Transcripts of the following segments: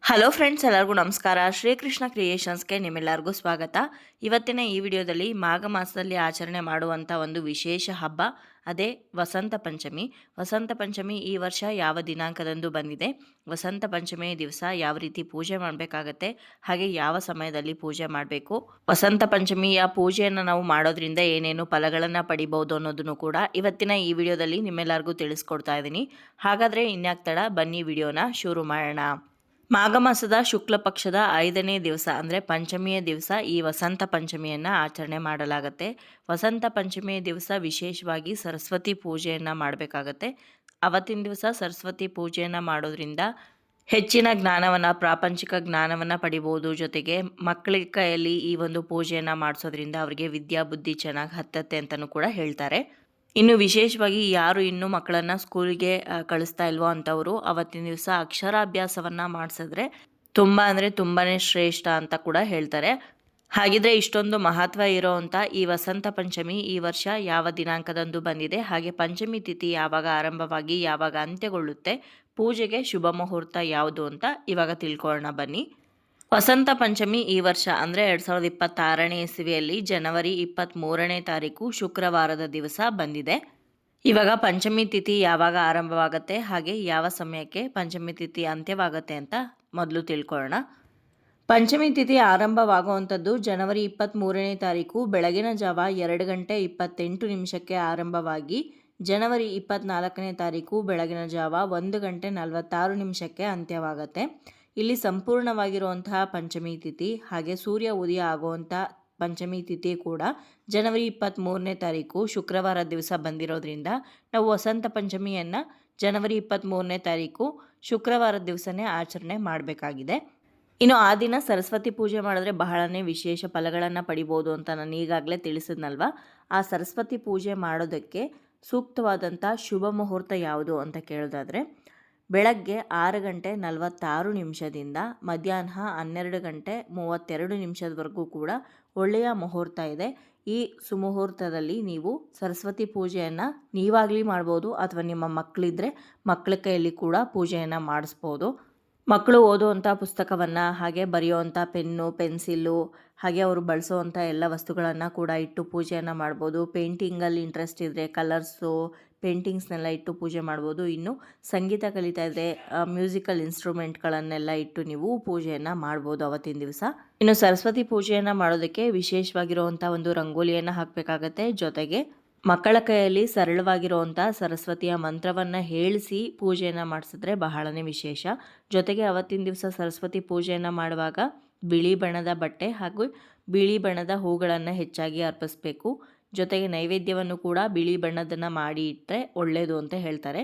Hello friends, ಎಲ್ಲರಿಗೂ ನಮಸ್ಕಾರ. ಶ್ರೀಕೃಷ್ಣ ಕ್ರಿಯೇಷನ್ಸ್ಗೆ ನಿಮ್ಮೆಲ್ಲರಿಗೂ ಸ್ವಾಗತ. ಇವತ್ತಿನ ಈ ವಿಡಿಯೋದಲ್ಲಿ ಮಾಘ ಮಾಸದಲ್ಲಿ ಆಚರಣೆ ಮಾಡುವಂಥ ಒಂದು ವಿಶೇಷ ಹಬ್ಬ, ಅದೇ ವಸಂತ ಪಂಚಮಿ. ವಸಂತ ಪಂಚಮಿ ಈ ವರ್ಷ ಯಾವ ದಿನಾಂಕದಂದು ಬಂದಿದೆ, ವಸಂತ ಪಂಚಮಿ ದಿವಸ ಯಾವ ರೀತಿ ಪೂಜೆ ಮಾಡಬೇಕಾಗತ್ತೆ, ಹಾಗೆ ಯಾವ ಸಮಯದಲ್ಲಿ ಪೂಜೆ ಮಾಡಬೇಕು, ವಸಂತ ಪಂಚಮಿಯ ಪೂಜೆಯನ್ನು ನಾವು ಮಾಡೋದ್ರಿಂದ ಏನೇನು ಫಲಗಳನ್ನು ಪಡಿಬಹುದು ಅನ್ನೋದನ್ನು ಕೂಡ ಇವತ್ತಿನ ಈ ವಿಡಿಯೋದಲ್ಲಿ ನಿಮ್ಮೆಲ್ಲರಿಗೂ ತಿಳಿಸ್ಕೊಡ್ತಾ ಇದ್ದೀನಿ. ಹಾಗಾದರೆ ಇನ್ಯಾಕ್ ತಡ, ಬನ್ನಿ ವಿಡಿಯೋನ ಶುರು ಮಾಡೋಣ. ಮಾಘ ಮಾಸದ ಶುಕ್ಲ ಪಕ್ಷದ 5ನೇ ದಿವಸ ಅಂದರೆ ಪಂಚಮಿಯ ದಿವಸ ಈ ವಸಂತ ಪಂಚಮಿಯನ್ನು ಆಚರಣೆ ಮಾಡಲಾಗುತ್ತೆ. ವಸಂತ ಪಂಚಮಿಯ ದಿವಸ ವಿಶೇಷವಾಗಿ ಸರಸ್ವತಿ ಪೂಜೆಯನ್ನು ಮಾಡಬೇಕಾಗತ್ತೆ. ಅವತ್ತಿನ ದಿವಸ ಸರಸ್ವತಿ ಪೂಜೆಯನ್ನು ಮಾಡೋದ್ರಿಂದ ಹೆಚ್ಚಿನ ಜ್ಞಾನವನ್ನು, ಪ್ರಾಪಂಚಿಕ ಜ್ಞಾನವನ್ನು ಪಡಿಬೋದು. ಜೊತೆಗೆ ಮಕ್ಕಳ ಕೈಯಲ್ಲಿ ಈ ಒಂದು ಪೂಜೆಯನ್ನು ಮಾಡಿಸೋದ್ರಿಂದ ಅವರಿಗೆ ವಿದ್ಯಾ ಬುದ್ಧಿ ಚೆನ್ನಾಗಿ ಹತ್ತತ್ತೆ ಅಂತಲೂ ಕೂಡ ಹೇಳ್ತಾರೆ. ಇನ್ನು ವಿಶೇಷವಾಗಿ ಯಾರು ಇನ್ನೂ ಮಕ್ಕಳನ್ನು ಸ್ಕೂಲಿಗೆ ಕಳಿಸ್ತಾ ಇಲ್ವೋ ಅಂಥವರು ಅವತ್ತಿನ ದಿವಸ ಅಕ್ಷರಾಭ್ಯಾಸವನ್ನು ಮಾಡಿಸಿದ್ರೆ ತುಂಬ ಅಂದರೆ ತುಂಬಾ ಶ್ರೇಷ್ಠ ಅಂತ ಕೂಡ ಹೇಳ್ತಾರೆ. ಹಾಗಿದ್ರೆ ಇಷ್ಟೊಂದು ಮಹತ್ವ ಇರೋವಂಥ ಈ ವಸಂತ ಪಂಚಮಿ ಈ ವರ್ಷ ಯಾವ ದಿನಾಂಕದಂದು ಬಂದಿದೆ, ಹಾಗೆ ಪಂಚಮಿ ತಿಥಿ ಯಾವಾಗ ಆರಂಭವಾಗಿ ಯಾವಾಗ ಅಂತ್ಯಗೊಳ್ಳುತ್ತೆ, ಪೂಜೆಗೆ ಶುಭ ಮುಹೂರ್ತ ಯಾವುದು ಅಂತ ಇವಾಗ ತಿಳ್ಕೊಳ್ಳೋಣ ಬನ್ನಿ. ವಸಂತ ಪಂಚಮಿ ಈ ವರ್ಷ ಅಂದರೆ 2026ನೇ ಇಸವಿಯಲ್ಲಿ ಜನವರಿ 23ನೇ ತಾರೀಕು ಶುಕ್ರವಾರದ ದಿವಸ ಬಂದಿದೆ. ಇವಾಗ ಪಂಚಮಿ ತಿಥಿ ಯಾವಾಗ ಆರಂಭವಾಗುತ್ತೆ, ಹಾಗೆ ಯಾವ ಸಮಯಕ್ಕೆ ಪಂಚಮಿ ತಿಥಿ ಅಂತ್ಯವಾಗುತ್ತೆ ಅಂತ ಮೊದಲು ತಿಳ್ಕೊಳ್ಳೋಣ. ಪಂಚಮಿ ತಿಥಿ ಆರಂಭವಾಗುವಂಥದ್ದು ಜನವರಿ 23ನೇ ತಾರೀಕು ಬೆಳಗಿನ ಜಾವ 2:28 ಆರಂಭವಾಗಿ ಜನವರಿ 24ನೇ ತಾರೀಕು ಬೆಳಗಿನ ಜಾವ 1:46 ಅಂತ್ಯವಾಗುತ್ತೆ. ಇಲ್ಲಿ ಸಂಪೂರ್ಣವಾಗಿರುವಂತಹ ಪಂಚಮಿ ತಿಥಿ ಹಾಗೆ ಸೂರ್ಯ ಉದಯ ಆಗುವಂಥ ಪಂಚಮಿ ತಿಥಿ ಕೂಡ ಜನವರಿ 23ನೇ ತಾರೀಕು ಶುಕ್ರವಾರ ದಿವಸ ಬಂದಿರೋದ್ರಿಂದ ನಾವು ವಸಂತ ಪಂಚಮಿಯನ್ನು ಜನವರಿ 23ನೇ ತಾರೀಕು ಶುಕ್ರವಾರ ದಿವಸನೇ ಆಚರಣೆ ಮಾಡಬೇಕಾಗಿದೆ. ಇನ್ನು ಆ ದಿನ ಸರಸ್ವತಿ ಪೂಜೆ ಮಾಡಿದ್ರೆ ಬಹಳನೇ ವಿಶೇಷ ಫಲಗಳನ್ನು ಪಡಿಬೋದು ಅಂತ ನಾನು ಈಗಾಗಲೇ ತಿಳಿಸಿದ್ನಲ್ವ. ಆ ಸರಸ್ವತಿ ಪೂಜೆ ಮಾಡೋದಕ್ಕೆ ಸೂಕ್ತವಾದಂಥ ಶುಭ ಮುಹೂರ್ತ ಯಾವುದು ಅಂತ ಕೇಳೋದಾದರೆ ಬೆಳಗ್ಗೆ 6:46 ಮಧ್ಯಾಹ್ನ 12:32 ಕೂಡ ಒಳ್ಳೆಯ ಮುಹೂರ್ತ ಇದೆ. ಈ ಸುಮುಹೂರ್ತದಲ್ಲಿ ನೀವು ಸರಸ್ವತಿ ಪೂಜೆಯನ್ನು ನೀವಾಗಲಿ ಮಾಡ್ಬೋದು, ಅಥವಾ ನಿಮ್ಮ ಮಕ್ಕಳಿದ್ರೆ ಮಕ್ಕಳ ಕೈಯಲ್ಲಿ ಕೂಡ ಪೂಜೆಯನ್ನು ಮಾಡಿಸ್ಬೋದು. ಮಕ್ಕಳು ಓದುವಂಥ ಪುಸ್ತಕವನ್ನು ಹಾಗೆ ಬರೆಯುವಂಥ ಪೆನ್ನು, ಪೆನ್ಸಿಲ್ಲು ಹಾಗೆ ಅವರು ಬಳಸುವಂಥ ಎಲ್ಲ ವಸ್ತುಗಳನ್ನು ಕೂಡ ಇಟ್ಟು ಪೂಜೆಯನ್ನು ಮಾಡ್ಬೋದು. ಪೇಂಟಿಂಗಲ್ಲಿ ಇಂಟ್ರೆಸ್ಟ್ ಇದ್ದರೆ ಕಲರ್ಸು, ಪೇಂಟಿಂಗ್ಸ್ನೆಲ್ಲ ಇಟ್ಟು ಪೂಜೆ ಮಾಡ್ಬೋದು. ಇನ್ನು ಸಂಗೀತ ಕಲಿತಾ ಇದ್ದರೆ ಮ್ಯೂಸಿಕಲ್ ಇನ್ಸ್ಟ್ರೂಮೆಂಟ್ಗಳನ್ನೆಲ್ಲ ಇಟ್ಟು ನೀವು ಪೂಜೆಯನ್ನು ಮಾಡ್ಬೋದು ಅವತ್ತಿನ ದಿವಸ. ಇನ್ನು ಸರಸ್ವತಿ ಪೂಜೆಯನ್ನು ಮಾಡೋದಕ್ಕೆ ವಿಶೇಷವಾಗಿರುವಂಥ ಒಂದು ರಂಗೋಲಿಯನ್ನು ಹಾಕಬೇಕಾಗತ್ತೆ. ಜೊತೆಗೆ ಮಕ್ಕಳ ಕೈಯಲ್ಲಿ ಸರಳವಾಗಿರುವಂಥ ಸರಸ್ವತಿಯ ಮಂತ್ರವನ್ನು ಹೇಳಿಸಿ ಪೂಜೆಯನ್ನು ಮಾಡಿಸಿದ್ರೆ ಬಹಳನೇ ವಿಶೇಷ. ಜೊತೆಗೆ ಅವತ್ತಿನ ದಿವಸ ಸರಸ್ವತಿ ಪೂಜೆಯನ್ನು ಮಾಡುವಾಗ ಬಿಳಿ ಬಣ್ಣದ ಬಟ್ಟೆ ಹಾಗೂ ಬಿಳಿ ಬಣ್ಣದ ಹೂಗಳನ್ನು ಹೆಚ್ಚಾಗಿ ಅರ್ಪಿಸಬೇಕು. ಜೊತೆಗೆ ನೈವೇದ್ಯವನ್ನು ಕೂಡ ಬಿಳಿ ಬಣ್ಣದನ್ನು ಮಾಡಿ ಇಟ್ಟರೆ ಒಳ್ಳೆಯದು ಅಂತ ಹೇಳ್ತಾರೆ.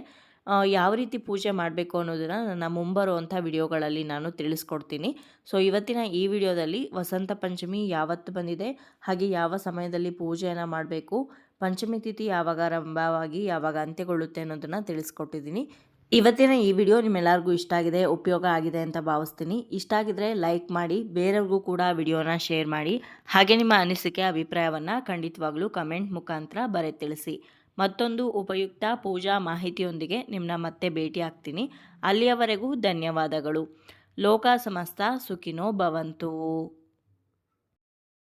ಯಾವ ರೀತಿ ಪೂಜೆ ಮಾಡಬೇಕು ಅನ್ನೋದನ್ನು ನನ್ನ ಮುಂಬರುವಂಥ ವಿಡಿಯೋಗಳಲ್ಲಿ ನಾನು ತಿಳಿಸ್ಕೊಡ್ತೀನಿ. ಸೊ ಇವತ್ತಿನ ಈ ವಿಡಿಯೋದಲ್ಲಿ ವಸಂತ ಪಂಚಮಿ ಯಾವತ್ತು ಬಂದಿದೆ, ಹಾಗೆ ಯಾವ ಸಮಯದಲ್ಲಿ ಪೂಜೆಯನ್ನು ಮಾಡಬೇಕು, ಪಂಚಮಿ ತಿಥಿ ಯಾವಾಗ ಆರಂಭವಾಗಿ ಯಾವಾಗ ಅಂತ್ಯಗೊಳ್ಳುತ್ತೆ ಅನ್ನೋದನ್ನು ತಿಳಿಸ್ಕೊಟ್ಟಿದ್ದೀನಿ. ಇವತ್ತಿನ ಈ ವಿಡಿಯೋ ನಿಮ್ಮೆಲ್ಲರಿಗೂ ಇಷ್ಟ ಆಗಿದೆ, ಉಪಯೋಗ ಆಗಿದೆ ಅಂತ ಭಾವಿಸ್ತೀನಿ. ಇಷ್ಟ ಆಗಿದ್ರೆ ಲೈಕ್ ಮಾಡಿ, ಬೇರೆಯವ್ರಿಗೂ ಕೂಡ ವಿಡಿಯೋನ ಶೇರ್ ಮಾಡಿ, ಹಾಗೆ ನಿಮ್ಮ ಅನಿಸಿಕೆ ಅಭಿಪ್ರಾಯವನ್ನು ಖಂಡಿತವಾಗ್ಲೂ ಕಮೆಂಟ್ ಮುಖಾಂತರ ಬರೆದು ತಿಳಿಸಿ. ಮತ್ತೊಂದು ಉಪಯುಕ್ತ ಪೂಜಾ ಮಾಹಿತಿಯೊಂದಿಗೆ ನಿಮ್ಮನ್ನ ಮತ್ತೆ ಭೇಟಿ ಆಗ್ತೀನಿ. ಅಲ್ಲಿಯವರೆಗೂ ಧನ್ಯವಾದಗಳು. ಲೋಕ ಸಮಸ್ತ ಸುಖಿನೋ ಭವಂತು.